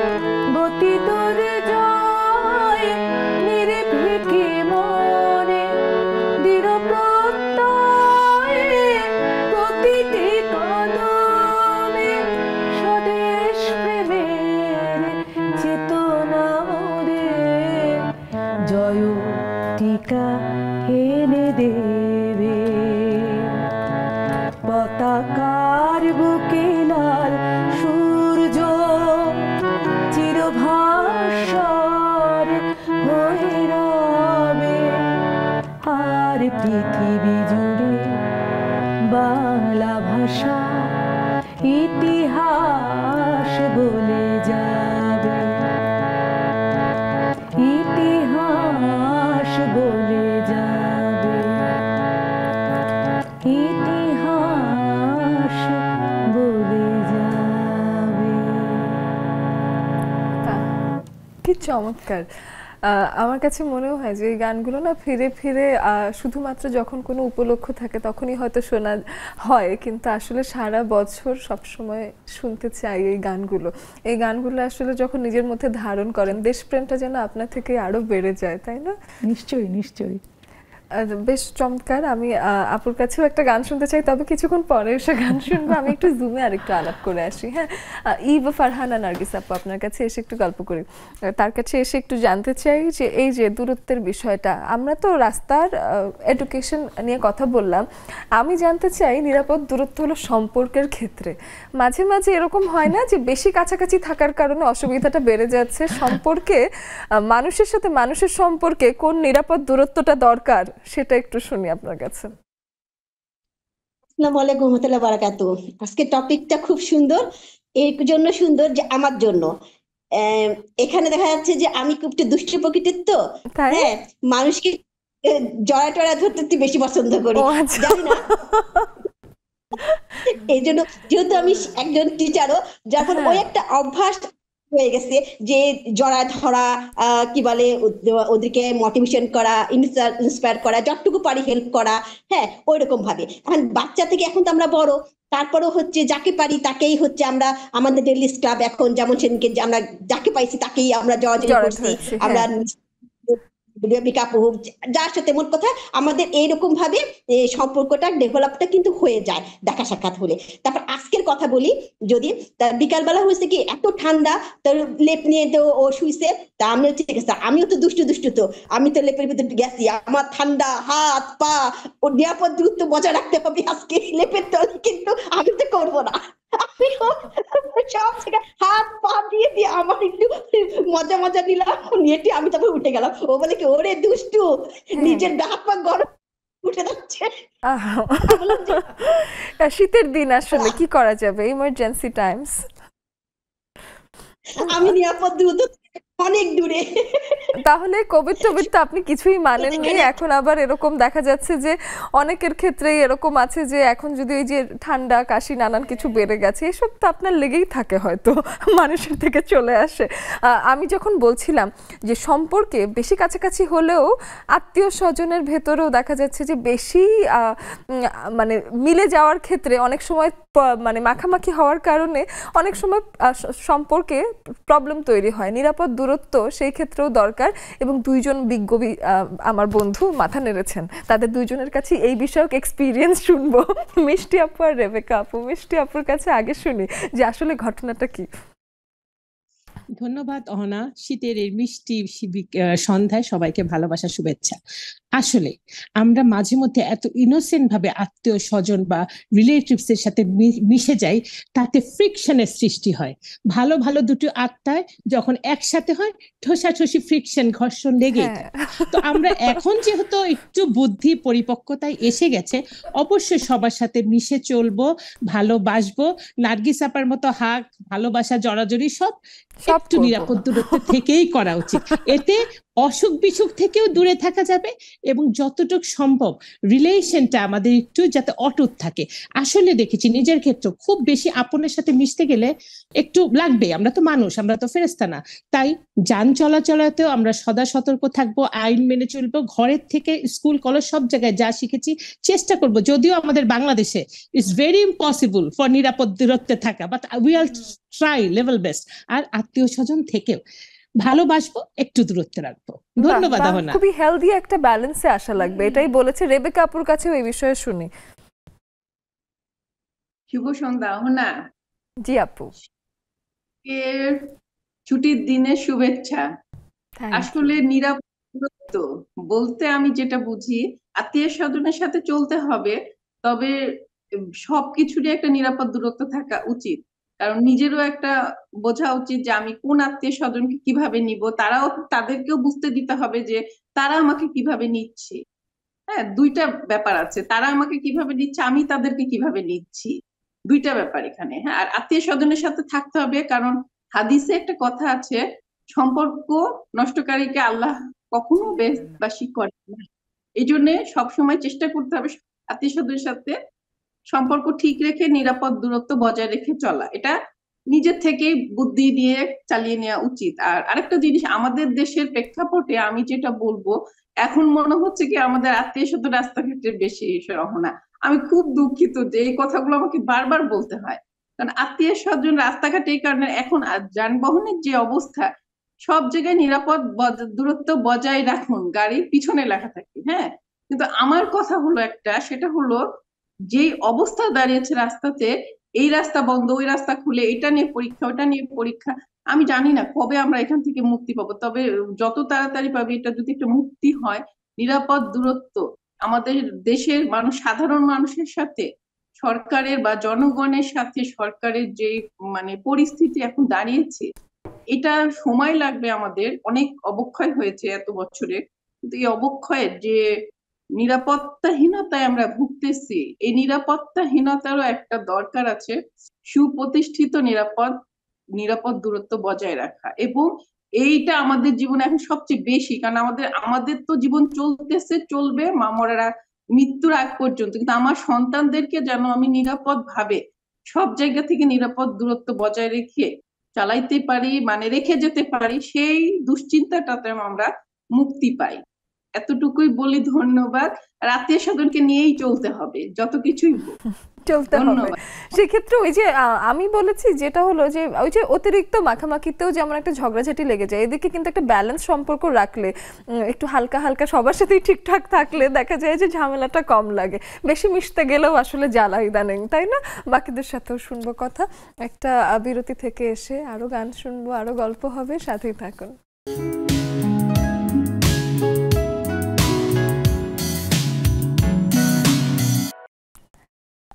গতি তোর যায় নির্ভীকে মনে, দৃঢ় প্রত্যয়ে প্রতিটি কদমে। স্বদেশ প্রেমের চেতনা ওদের জয় টিকা এনে দেবে। পতাকার বুকে লাল সূর্য চিরভাস্বর হয়ে রবে, আর পৃথিবী জুড়ে বাংলা ভাষা ইতিহাস বলে যাবে। ইতিহাস বলে যাবে। ইতিহাস বলে যাবে। কি চমৎকার! আমার কাছে মনেও হয় যে এই গানগুলো না ফিরে ফিরে শুধুমাত্র যখন কোনো উপলক্ষ থাকে তখনই হয়তো শোনা হয়, কিন্তু আসলে সারা বছর সবসময় শুনতে চাই এই গানগুলো। এই গানগুলো আসলে যখন নিজের মধ্যে ধারণ করেন, দেশপ্রেমটা যেন আপনার থেকে আরো বেড়ে যায়, তাই না? নিশ্চয়ই নিশ্চয়ই। বেশ চমৎকার। আমি আপুর কাছেও একটা গান শুনতে চাই, তবে কিছুক্ষণ পরে এসে গান শুনবো। আমি একটু জুমে আর একটু আলাপ করে আসি। হ্যাঁ, ইভ ফারহানা নার্গিস আপু, আপনার কাছে এসে একটু গল্প করি। তার কাছে এসে একটু জানতে চাই যে এই যে দূরত্বের বিষয়টা, আমরা তো রাস্তার এডুকেশন নিয়ে কথা বললাম, আমি জানতে চাই নিরাপদ দূরত্ব হলো সম্পর্কের ক্ষেত্রে মাঝে মাঝে এরকম হয় না যে বেশি কাছাকাছি থাকার কারণে অসুবিধাটা বেড়ে যাচ্ছে সম্পর্কে? মানুষের সাথে মানুষের সম্পর্কে কোন নিরাপদ দূরত্বটা দরকার সেটা একটু শুনি আপনার কাছে। আসসালামু আলাইকুম রহমতুল্লাহ বারাকাতু। আজকে টপিকটা খুব সুন্দর, এর জন্য সুন্দর যে আমার জন্য এখানে দেখা যাচ্ছে যে আমি খুব একটু দুষ্ট প্রকৃতির, তো তাই? হ্যাঁ, মানুষকে জড়া টড়া ধরতে একটু বেশি পছন্দ করি, ও আচ্ছা। জানি না। এই জন্য যেহেতু আমি একজন টিচারও, যখন ওই একটা অভ্যাস হয়ে গেছে যে জড়া ধরা, কি বলে, ওদেরকে মোটিভেশন করা, ইন্সপায়ার করা, যতটুকু পারি হেল্প করা, হ্যাঁ ওই রকম ভাবে। এখন বাচ্চা থেকে এখন তো আমরা বড়, তারপরেও হচ্ছে যাকে পারি তাকেই হচ্ছে আমরা, আমাদের ডেইলি ক্লাব এখন যেমন সেদিনকে যে আমরা যাকে পাইছি তাকেই আমরা জড়াজড়ি জড়া করছি, ধরেছি, আমরা হ্যাঁ। কাপু হোক, যার সাথে মোট কথা আমাদের এইরকম ভাবে সম্পর্কটা ডেভেলপটা কিন্তু হয়ে যায় দেখা সাক্ষাৎ হলে। তারপর আজকের কথা বলি, যদি বিকালবেলা হয়েছে কি এত ঠান্ডা, তোর লেপ নিয়ে তো ও শুইছে, তা আমি হচ্ছে আমিও তো দুষ্টু দুষ্টু, তো আমি তো লেপের ভিতরে গেছি, আমার ঠান্ডা হাত পা, ও নিরাপদ দূরত্ব বজায় রাখতে হবে আজকে লেপের তলে, কিন্তু আমি তো করবো না। আমি সব জায়গায় হাত পা দিয়ে দিয়ে আমার একটু মজা মজা নিলাম, নিয়ে আমি তারপর উঠে গেলাম। ও বলে কি, ওরে দুষ্টু, নিজের হাত পা গরম উঠে যাচ্ছে। শীতের দিন আসলে কি করা যাবে, ইমার্জেন্সি টাইমস। আমি নিরাপদ দূরত্ব অনেক দূরে। তাহলে কোভিড টোভিড তো আপনি কিছুই মানেননি, এখন আবার এরকম দেখা যাচ্ছে যে অনেকের ক্ষেত্রেই এরকম আছে যে এখন যদি ওই যে ঠান্ডা কাশি নানান কিছু বেড়ে গেছে, এসব তো আপনার লেগেই থাকে, হয়তো মানুষের থেকে চলে আসে। আমি যখন বলছিলাম যে সম্পর্কে বেশি কাছাকাছি হলেও আত্মীয় স্বজনের ভেতরেও দেখা যাচ্ছে যে বেশি মানে মিলে যাওয়ার ক্ষেত্রে অনেক সময় মানে মাখামাখি হওয়ার কারণে অনেক সময় সম্পর্কে প্রবলেম তৈরি হয়। নিরাপদ দূরত্ব সেই ক্ষেত্রেও দরকার, এবং দুইজন বিজ্ঞ আমার বন্ধু মাথা নেড়েছেন, তাদের দুইজনের কাছে এই বিষয়ক এক্সপিরিয়েন্স শুনবো। মিষ্টি আপু আর রেবেকা আপু, মিষ্টি আপুর কাছে আগে শুনি যে আসলে ঘটনাটা কি। ধন্যবাদ অহনা। শীতের এই মিষ্টি সন্ধ্যায় সবাইকে ভালোবাসা, শুভেচ্ছা। আসলে আমরা মাঝে মধ্যে এত ইনোসেন্ট ভাবে আত্মীয় স্বজন বা রিলেটিভস এর সাথে মিশে যাই, তাতে ফ্রিকশনের সৃষ্টি হয়। ভালো ভালো দুটো আত্মায় যখন একসাথে হয়, ঠোসাঠুসি, ফ্রিকশন, ঘর্ষণ লেগেই থাকে। তো আমরা এখন যেহেতু একটু বুদ্ধি পরিপক্কতায় এসে গেছে, অবশ্যই সবার সাথে মিশে চলবো, ভালোবাসবো। নার্গিস আপার মতো হাক, ভালোবাসা, জড়াজড়ি সব একটু নিরাপদ দূরত্ব থেকেই করা উচিত। এতে অসুখ বিসুখ থেকেও দূরে থাকা যাবে, এবং যতটুকু সম্ভব রিলেশনটা আমাদের একটু যাতে অটুট থাকে। আসলে দেখেছি নিজের ক্ষেত্রে, খুব বেশি আপনের সাথে মিশতে গেলে একটু লাগবে, আমরা তো মানুষ, আমরা তো ফেরেশতা না। তাই যান চলাচলাতেও আমরা সদা সতর্ক থাকবো, আইন মেনে চলবো। ঘরের থেকে স্কুল কলেজ সব জায়গায় যা শিখেছি চেষ্টা করব, যদিও আমাদের বাংলাদেশে ইটস ভেরি ইম্পসিবল ফর নিরাপদ দূরত্বে থাকা, but we are try level best. আর আত্মীয় স্বজন থেকেও ভালোবাসবো, একটু দূরত্বে রাখবো। ধন্যবাদ। খুবই হেলদি একটা ব্যালেন্সে আসা লাগবে, এটাই বলেছে। রেবেকা আপুর কাছেও এই বিষয়ে শুনি। শুভ সন্ধ্যা অহনা। জি আপু, এর ছুটির দিনে শুভেচ্ছা। আসলে নিরাপদ দূরত্ব বলতে আমি যেটা বুঝি, আত্মীয় স্বজনের সাথে চলতে হবে, তবে সবকিছুরই একটা নিরাপদ দূরত্ব থাকা উচিত। কারণ নিজেরও একটা বোঝা উচিত যে আমি কোন আত্মীয় স্বজনকে কিভাবে নিব, তাদেরকেও বুঝতে দিতে হবে যে তারা আমাকে কিভাবে নিচ্ছে। হ্যাঁ, দুইটা ব্যাপার আছে, তারা আমাকে কিভাবে নিচ্ছে, আমি তাদেরকে কিভাবে নিচ্ছি, দুইটা ব্যাপার এখানে। হ্যাঁ, আর আত্মীয় স্বজনের সাথে থাকতে হবে, কারণ হাদিসে একটা কথা আছে, সম্পর্ক নষ্টকারীকে আল্লাহ কখনো বেশবাসী করে না। এই জন্য সবসময় চেষ্টা করতে হবে আত্মীয় স্বজনের সাথে সম্পর্ক ঠিক রেখে নিরাপদ দূরত্ব বজায় রেখে চলা। এটা নিজের থেকেই বুদ্ধি নিয়ে চালিয়ে নেওয়া উচিত। আর আরেকটা জিনিস, আমাদের দেশের প্রেক্ষাপটে আমি যেটা বলবো, এখন মনে হচ্ছে কি আমাদের আত্মীয় স্বজন রাস্তাঘাটে বেশি রহনা। আমি খুব দুঃখিত যে এই কথাগুলো আমাকে বারবার বলতে হয়, কারণ আত্মীয় স্বজন রাস্তাঘাটে এই কারণে এখন যানবাহনের যে অবস্থা, সব জায়গায় নিরাপদ দূরত্ব বজায় রাখুন গাড়ির পিছনে লেখা থাকে, হ্যাঁ, কিন্তু আমার কথা হলো একটা, সেটা হলো যে অবস্থা দাঁড়িয়েছে রাস্তাতে, এই রাস্তা বন্ধ, ওই রাস্তা খুলে, এটা নিয়ে পরীক্ষা, ওটা নিয়ে পরীক্ষা, আমি জানি না কবে আমরা এখান থেকে মুক্তি পাবো। তবে যত তাড়াতাড়ি পাবে, এটা যদি একটা মুক্তি হয়, নিরাপদ দূরত্ব আমাদের দেশের মানুষ, সাধারণ মানুষের সাথে সরকারের বা জনগণের সাথে সরকারের যে মানে পরিস্থিতি এখন দাঁড়িয়েছে, এটা সময় লাগবে। আমাদের অনেক অবক্ষয় হয়েছে এত বছরে, কিন্তু এই অবক্ষয়ের যে নিরাপত্তাহীনতায় আমরা ভুগতেছি, এই নিরাপত্তাহীনতারও একটা দরকার আছে সুপ্রতিষ্ঠিত নিরাপদ দূরত্ব বজায় রাখা। এবং এইটা আমাদের জীবনে এখন সবচেয়ে বেশি, কারণ আমাদের তো জীবন চলতেছে, চলবে মামরারা মৃত্যুর আগ পর্যন্ত, কিন্তু আমার সন্তানদেরকে যেন আমি নিরাপদ ভাবে সব জায়গা থেকে নিরাপদ দূরত্ব বজায় রেখে চালাইতে পারি, মানে রেখে যেতে পারি, সেই দুশ্চিন্তাটাতে আমরা মুক্তি পাই। এতটুকুই বলি, ধন্যবাদ। আর আত্মীয় স্বজনকে নিয়েই চলতে হবে, যত কিছুই চলতে হবে। সেক্ষেত্রে ওই যে আমি বলেছি যেটা হলো যে ওই যে অতিরিক্ত মাখামাখিতেও যেমন একটা ঝগড়াঝাটি লেগে যায়, এদিকে কিন্তু একটা ব্যালেন্স সম্পর্ক রাখলে, একটু হালকা হালকা সবার সাথেই ঠিকঠাক থাকলে দেখা যায় যে ঝামেলাটা কম লাগে। বেশি মিশতে গেলেও আসলে জ্বালা ইদানিং, তাই না? বাকিদের সাথেও শুনবো কথা। একটা বিরতি থেকে এসে আরো গান শুনবো, আরো গল্প হবে, সাথেই থাকুন।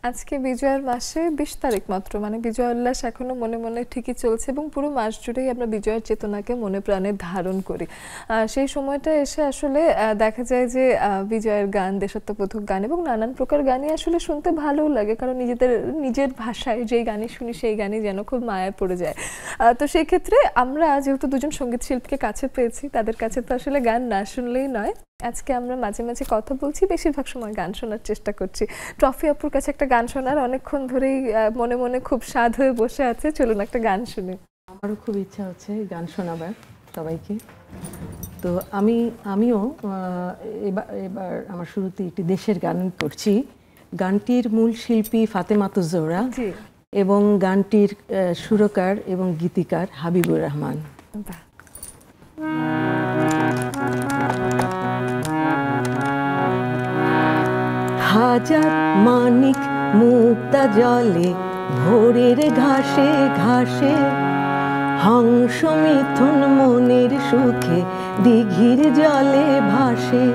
আজকে বিজয়ের মাসে 20 তারিখ মাত্র, মানে বিজয় উল্লাস এখনো মনে মনে ঠিকই চলছে এবং পুরো মাস জুড়েই আমরা বিজয়ের চেতনাকে মনে প্রাণে ধারণ করি। সেই সময়টা এসে আসলে দেখা যায় যে বিজয়ের গান, দেশাত্মবোধক গান এবং নানান প্রকার গানই আসলে শুনতে ভালোও লাগে, কারণ নিজের ভাষায় যেই গানই শুনি সেই গানই যেন খুব মায়ায় পড়ে যায়। তো সেই ক্ষেত্রে আমরা যেহেতু দুজন সঙ্গীত শিল্পীকে কাছে পেয়েছি, তাদের কাছে তো আসলে গান না শুনলেই নয়। আজকে আমরা মাঝে মাঝে কথা বলছি, বেশিরভাগ সময় গান শোনার চেষ্টা করছি। ট্রফি আপুর কাছে একটা গান শোনার অনেকক্ষণ ধরেই মনে মনে খুব স্বাদ হয়ে বসে আছে, চলুন একটা গান শুনি। আমারও খুব ইচ্ছা হচ্ছে গান শোনাবার সবাইকে। তো আমিও এবার আমার শুরুতে একটি দেশের গান করছি। গানটির মূল শিল্পী ফাতেমাতুজ জোহরা এবং গানটির সুরকার এবং গীতিকার হাবিবুর রহমান। হাজার মানিক মুক্তা জলে ভোরের ঘাসে ঘাসে, হংস মিথুন মনের সুখে দিঘির জলে ভাসে।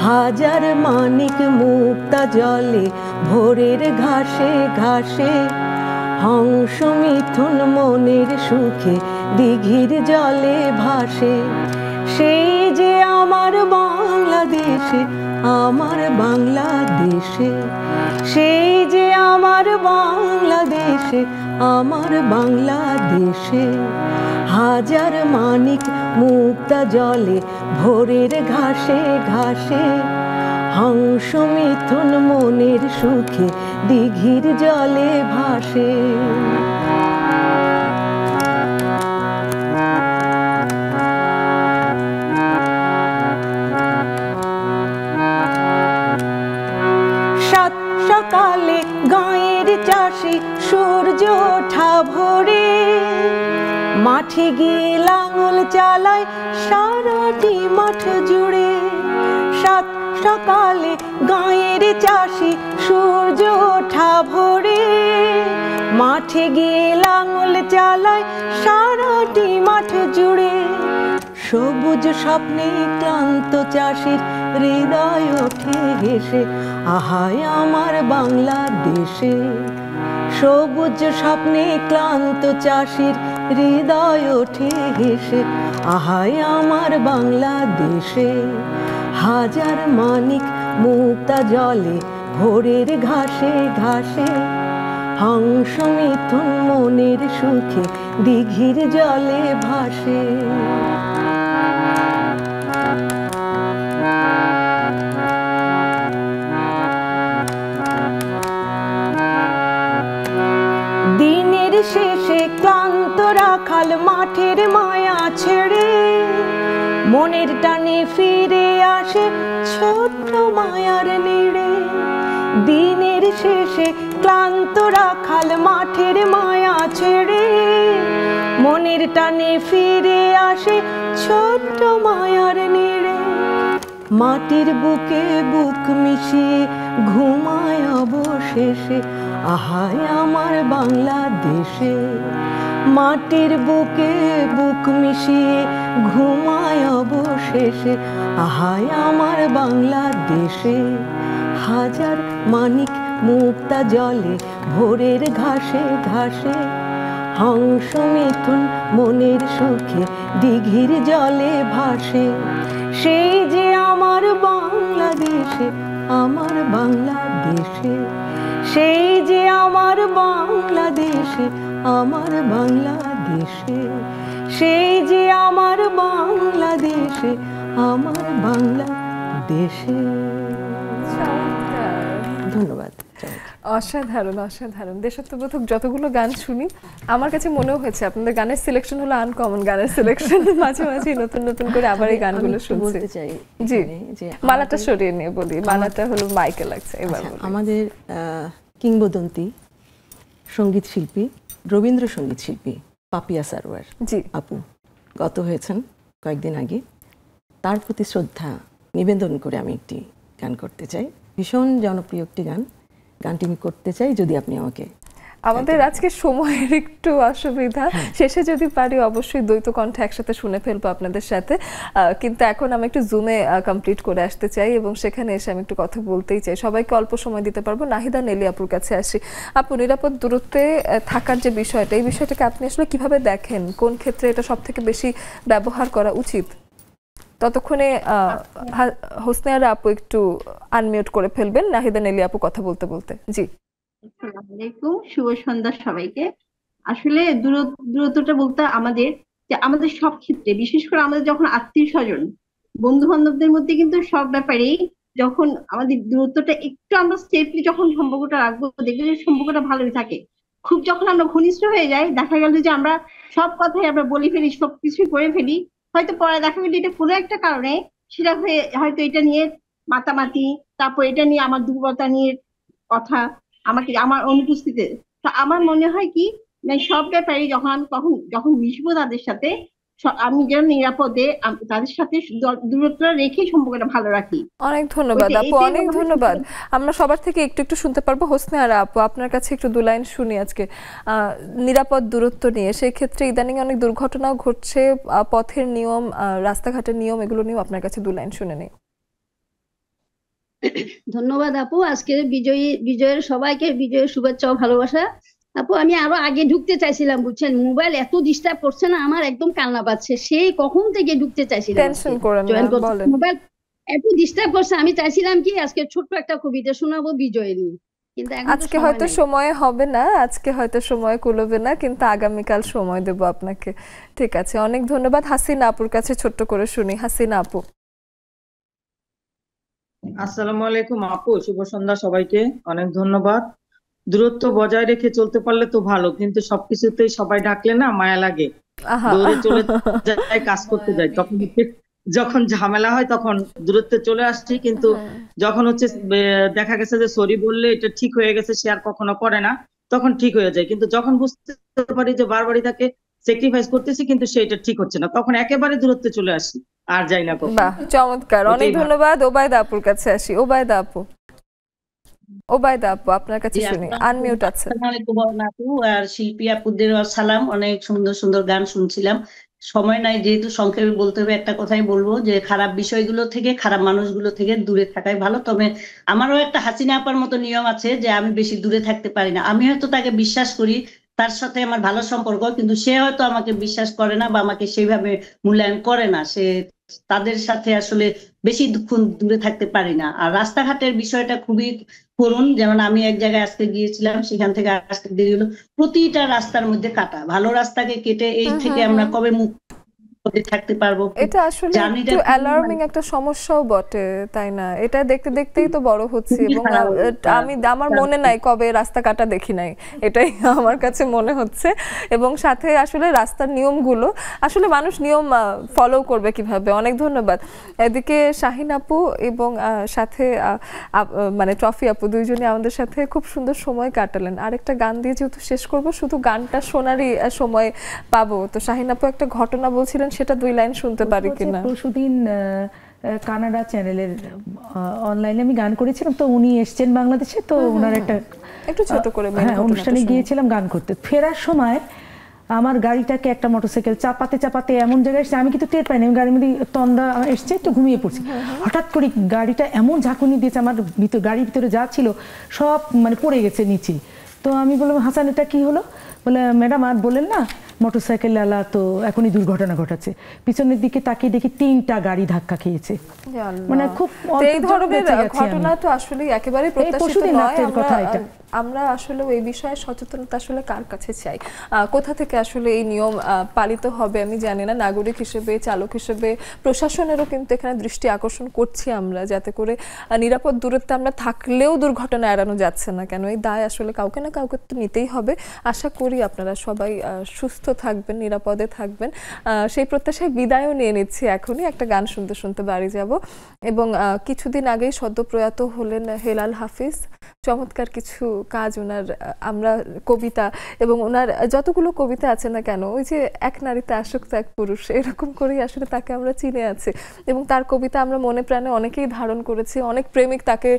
হাজার মানিক মুক্তা জলে ভোরের ঘাসে ঘাসে, হংস মিথুন মনের সুখে দিঘির জলে ভাসে। সেই যে আমার বাংলাদেশে, আমার বাংলাদেশে, সেই যে আমার বাংলাদেশে, আমার বাংলাদেশে। হাজার মানিক মুক্তা জলে ভোরের ঘাসে ঘাসে, হংস মিথুন মনের সুখে দিঘির জলে ভাসে। সকালে গাঁয়ের চাষি সূর্য ওঠা ভোরে, মাঠে গিয়ে লাঙল চালায় সারাটি মাঠ জুড়ে। সাত সকালে গাঁয়ের চাষি সূর্য ওঠা ভোরে, মাঠে গিয়ে লাঙল চালায় সারাটি মাঠ জুড়ে। সবুজ স্বপ্নে ক্লান্ত চাষির হৃদয় ওঠে হেসে, আহায় আমার বাংলাদেশে। সবুজ স্বপ্নে ক্লান্ত চাষির হৃদয় ওঠে হেসে, আহায় আমার বাংলাদেশে। হাজার মানিক মুক্তা জলে ভোরের ঘাসে ঘাসে, হংস মিথুন মনের সুখে দিঘির জলে ভাসে। দিনের শেষে রাখাল মাঠের মায়া ছেড়ে মনের টানে ফিরে আসে ছোট্ট মায়ার নেড়ে। দিনের শেষে ক্লান্ত রাখাল মাঠের মায়া ছেড়ে মনের টানে ফিরে আসে ছোট্ট মায়ার নেড়ে। মাটির বুকে বুক মিশিয়ে ঘুমায় অবশেষে আহায় আমার বাংলাদেশে। মাটির বুকে বুক মিশিয়ে ঘুমায় অবশেষে আহায় আমার বাংলাদেশে। হাজার মানিক মুক্তা জলে ভোরের ঘাসে ঘাসে হংস মিথুন মনের সুখে দিঘির জলে ভাসে। সেই যে আমার বাংলাদেশে, আমার বাংলাদেশে, সেই যে আমার বাংলাদেশে, আমার বাংলাদেশে, সেই যে আমার বাংলাদেশে, আমার বাংলাদেশে। ধন্যবাদ। অসাধারণ অসাধারণ। দেশাত্মবোধক যতগুলো গান শুনি আমার কাছে মনেও হয়েছে আপনাদের গানের সিলেকশন হলো আনকমন গানের সিলেকশন। মাঝে মাঝে নতুন নতুন করে আবার এই গানগুলো শুনতে চাই। জি, মালাটা সরিয়ে নিয়ে বলি, মালাটা হলো মাইকে লাগছে এবার। আমাদের কিংবদন্তি সঙ্গীত শিল্পী, রবীন্দ্রসঙ্গীত শিল্পী পাপিয়া সারোয়ার জি আপু গত হয়েছেন কয়েকদিন আগে। তার প্রতি শ্রদ্ধা নিবেদন করে আমি একটি গান করতে চাই, ভীষণ জনপ্রিয় একটি গান। গানটি আমি করতে চাই, যদি আপনি আমাকে। আমাদের আজকে সময়ের একটু অসুবিধা, শেষে যদি পারি অবশ্যই দ্বৈত কণ্ঠে একসাথে শুনে ফেলবো আপনাদের সাথে, কিন্তু এখন আমি একটু জুমে কমপ্লিট করে আসতে চাই এবং সেখানে এসে আমি একটু কথা বলতেই চাই। সবাইকে অল্প সময় দিতে পারবো। নাহিদা নেলি আপুর কাছে আসি। আপু, নিরাপদ দূরত্বে থাকার যে বিষয়টা, এই বিষয়টাকে আপনি আসলে কিভাবে দেখেন? কোন ক্ষেত্রে এটা সব থেকে বেশি ব্যবহার করা উচিত? ততক্ষণে হোসনে আপু একটু আনমিউট করে ফেলবেন, নাহিদা নেলি আপু কথা বলতে বলতে। জি, আসসালামু আলাইকুম, শুভ সন্ধ্যা সবাইকে। আসলে দূরত্বটা বলতে আমাদের সব ক্ষেত্রে, বিশেষ করে আমাদের যখন আত্মীয় স্বজন বন্ধু বান্ধবদের মধ্যে কিন্তু সব ব্যাপারেই যখন আমাদের দূরত্বটা একটু আমরা সেফলি যখন সম্পর্কটা রাখবো, দেখবে যে সম্পর্কটা ভালোই থাকে। খুব যখন আমরা ঘনিষ্ঠ হয়ে যাই, দেখা গেল যে আমরা সব কথাই আমরা বলে ফেলি, সবকিছু করে ফেলি, হয়তো পরে দেখা গেল এটা কোনো একটা কারণে সেটা হয়তো এটা নিয়ে মাতামাতি, তারপর এটা নিয়ে আমার দুর্বলতা নিয়ে কথা, আমার অনুপস্থিতিতে। তো আমার মনে হয় কি, সব ব্যাপারে যখন মিশবো তাদের সাথে, আমি যেন নিরাপদে তাদের সাথে দূরত্ব রেখে সম্পর্কটা ভালো রাখি। অনেক ধন্যবাদ আপু, অনেক ধন্যবাদ। আমরা সবার থেকে একটু একটু শুনতে পারবো। হোসনে আপু, আপনার কাছে একটু দু লাইন শুনি আজকে নিরাপদ দূরত্ব নিয়ে। সেই ক্ষেত্রে ইদানিং অনেক দুর্ঘটনাও ঘটছে, পথের নিয়ম, রাস্তাঘাটের নিয়ম, এগুলো নিয়েও আপনার কাছে দু লাইন শুনে নিই। ধন্যবাদ আপু। আজকে বিজয়ের সবাইকে বিজয়ের শুভেচ্ছা ও ভালোবাসা। আপু, আমি আরো আগে ঢুকতে চাইছিলাম, বুঝছেন, মোবাইল এত ডিস্টার্ব করছে না, আমার একদম কান্না পাচ্ছে। সেই কখন থেকে ঢুকতে চাইছিলাম, টেনশন করেন না, বলেন। মোবাইল এত ডিস্টার্ব করছে, আমি চাইছিলাম কি আজকে ছোট্ট একটা কবিতা শোনাবো বিজয়ের নিয়ে, কিন্তু আজকে হয়তো সময় হবে না, আজকে হয়তো সময় কুলোবে না, কিন্তু আগামীকাল সময় দেব আপনাকে। ঠিক আছে, অনেক ধন্যবাদ। হাসিনা আপুর কাছে ছোট্ট করে শুনি। হাসিনা আপু। আসসালামু আলাইকুম আপু, শুভ সন্ধ্যা সবাইকে। অনেক ধন্যবাদ। দূরত্ব বজায় রেখে চলতে পারলে তো ভালো, কিন্তু সবকিছুতেই সবাই ডাকলে না মায়া লাগে, দৌড়ে চলে যায়, কাজ করতে যায়, তখন যখন ঝামেলা হয় তখন দূরত্বে চলে আসছি। কিন্তু যখন দেখা গেছে যে সরি বললে এটা ঠিক হয়ে গেছে, সে আর কখনো করে না, তখন ঠিক হয়ে যায়। কিন্তু যখন বুঝতে পারি যে বারবারই তাকে স্যাক্রিফাইস করতেছি কিন্তু সেটা ঠিক হচ্ছে না, তখন একেবারে দূরত্বে চলে আসি, আর যাই না। বাহ, চমৎকার, অনেক ধন্যবাদ। ওবায়দা আপুর কাছে আসি। ওবায়দা আপু, আপনার কাছে শুনি, আনমিউট আছে। আপু আর শিল্পী আপুদের সালাম। অনেক সুন্দর সুন্দর গান শুনছিলাম। সময় নাই যেহেতু সংক্ষেপে বলতে হবে, একটা কথাই বলবো যে খারাপ বিষয়গুলো থেকে, খারাপ মানুষগুলো থেকে দূরে থাকাই ভালো। তবে আমারও একটা হাসিনা আপার মতো নিয়ম আছে যে আমি বেশি দূরে থাকতে পারি না। আমি হয়তো তাকে বিশ্বাস করি, তার সাথে আমার ভালো সম্পর্ক, কিন্তু সে হয়তো আমাকে বিশ্বাস করে না বা আমাকে সেইভাবে মূল্যায়ন করে না। সে তাদের সাথে আসলে বেশি দূরে থাকতে পারি না। আর রাস্তাঘাটের বিষয়টা খুবই করুণ। যেমন আমি এক জায়গায় আজকে গিয়েছিলাম, সেখান থেকে আসতে দেরি হলো, প্রতিটা রাস্তার মধ্যে কাটা। ভালো রাস্তাকে কেটে এই থেকে আমরা কবে মুক্ত থাকতে পারবো। এটা আসলে একটু অ্যালার্মিং একটা সমস্যাও বটে, তাই না? এটা দেখতে দেখতেই তো বড় হচ্ছে এবং আমার মনে নাই কবে রাস্তা কাটা দেখি নাই, এটাই আমার কাছে মনে হচ্ছে। এবং সাথে আসলে রাস্তার নিয়মগুলো আসলে মানুষ নিয়ম ফলো করবে কিভাবে। অনেক ধন্যবাদ। এদিকে শাহিন আপু এবং সাথে মানে ট্রফি আপু দুইজনই আমাদের সাথে খুব সুন্দর সময় কাটালেন। আরেকটা গান দিয়ে যেহেতু শেষ করব, শুধু গানটা শোনারই সময় পাবো, তো শাহিন আপু একটা ঘটনা বলছিলেন, সেটা 2 লাইন শুনতে পারি কিনা? পরশুদিন কানাডা চ্যানেলের অনলাইনে আমি গান করেছিলাম, তো উনি এসছেন বাংলাদেশে, তো ওনার একটা একটু ছোট করে অনুষ্ঠানে গিয়েছিলাম গান করতে। ফেরার সময় আমার গাড়িটাকে একটা মোটরসাইকেল চাপাতে চাপাতে এমন জায়গায় এসছে, আমি কিন্তু টের পাইনি, আমি গাড়ির মধ্যে তন্দা এসছে, একটু ঘুমিয়ে পড়ছি। হঠাৎ করে গাড়িটা এমন ঝাঁকুনি দিয়েছে, আমার গাড়ির ভিতরে যা ছিল সব মানে পড়ে গেছে নিচে। তো আমি বললাম, হাসান এটা কি হলো? বলে, ম্যাডাম আর বলেন না, মোটরসাইকেল আলা তো এখনই দুর্ঘটনা ঘটাচ্ছে। পিছনের দিকে তাকিয়ে দেখি 3টা গাড়ি ধাক্কা খেয়েছে। মানে খুব এই ধরনের ঘটনা তো আসলে একেবারেই প্রত্যাশিত নয়। আমরা আসলে এই বিষয়ে সচেতনতা আসলে কার কাছে চাই, কোথা থেকে আসলে এই নিয়ম পালিত হবে আমি জানি না। নাগরিক হিসেবে, চালক হিসেবে প্রশাসনেরও কিন্তু এখানে দৃষ্টি আকর্ষণ করছি আমরা, যাতে করে নিরাপদ দূরত্বে আমরা থাকলেও দুর্ঘটনা এড়ানো যাচ্ছে না কেন, এই দায় আসলে কাউকে না কাউকে তো নিতেই হবে। আশা করি আপনারা সবাই সুস্থ থাকবেন, নিরাপদে থাকবেন, সেই প্রত্যাশায় বিদায়ও নিয়ে নিচ্ছি। এখনই একটা গান শুনতে শুনতে বাড়ি যাব। এবং কিছুদিন আগেই সদ্য প্রয়াত হলেন হেলাল হাফিজ। চমৎকার কিছু কাজ ওনার, আমরা কবিতা এবং ওনার যতগুলো কবিতা আছে না কেন, ওই যে এক নারীতে আসক্ত এক পুরুষ, এরকম করেই আসলে তাকে আমরা চিনে আছি। এবং তার কবিতা আমরা মনে প্রাণে অনেকেই ধারণ করেছি। অনেক প্রেমিক তাকে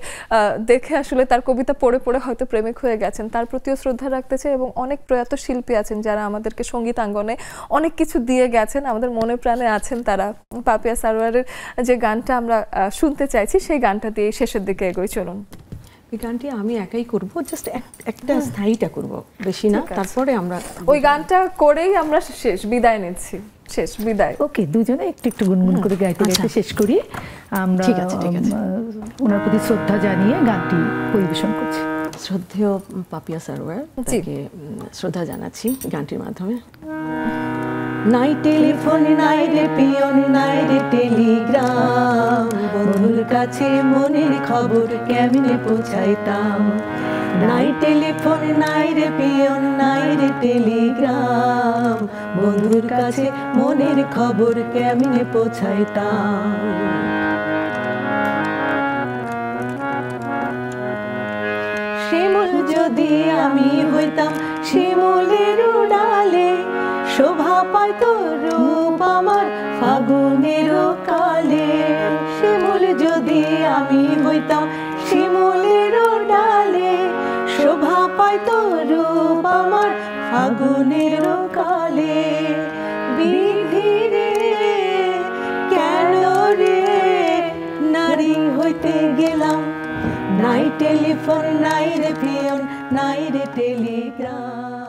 দেখে আসলে তার কবিতা পড়ে পড়ে হয়তো প্রেমিক হয়ে গেছেন, তার প্রতিও শ্রদ্ধা রাখতে চাই। এবং অনেক প্রয়াত শিল্পী আছেন যারা আমাদেরকে সঙ্গীতাঙ্গনে অনেক কিছু দিয়ে গেছেন, আমাদের মনে প্রাণে আছেন তারা। পাপিয়া সারোয়ারের যে গানটা আমরা শুনতে চাইছি, সেই গানটা দিয়ে শেষের দিকে এগোই, চলুন। এই গানটি আমি একাই করব, জাস্ট একটা স্থায়ীটা করব, বেশি না, তারপরে আমরা ওই গানটা করেই আমরা শেষ বিদায় নিচ্ছি, শেষ বিদায়। ওকে, দুজনে একটু একটু গুনগুন করে গাইতে গাইতে শেষ করি আমরা। ঠিক আছে, ঠিক আছে। ওনার প্রতি শ্রদ্ধা জানিয়ে গানটি পরিবেশন করছি। শ্রদ্ধেয় পাপিয়া সারোয়ার, তাকে শ্রদ্ধা জানাচ্ছি গানটির মাধ্যমে। নাই টেলিফোন, নাই রে পিয়ন, নাই রে টেলিগ্রাম, বন্ধুর কাছে মনের খবর কেমনে পৌঁছাইতাম। নাই টেলিফোন, নাই রে পিয়ন, নাই রে টেলিগ্রাম, বন্ধুর কাছে মনের খবর কেমনে পৌঁছাইতাম। শিমুল যদি আমি হইতাম শিমুলের ডালে, শোভা পাইত রূপ আমার ফাগুনের কালে। শিমুল যদি আমি হইতাম শিমুলের ডালে, শোভা পাইত রূপ আমার ফাগুনের কালে। বিধি রে কেন রে নারী হইতে গেলাম, নাই টেলিফোন, নাই রে পিয়ন, নাই রে টেলিগ্রাম।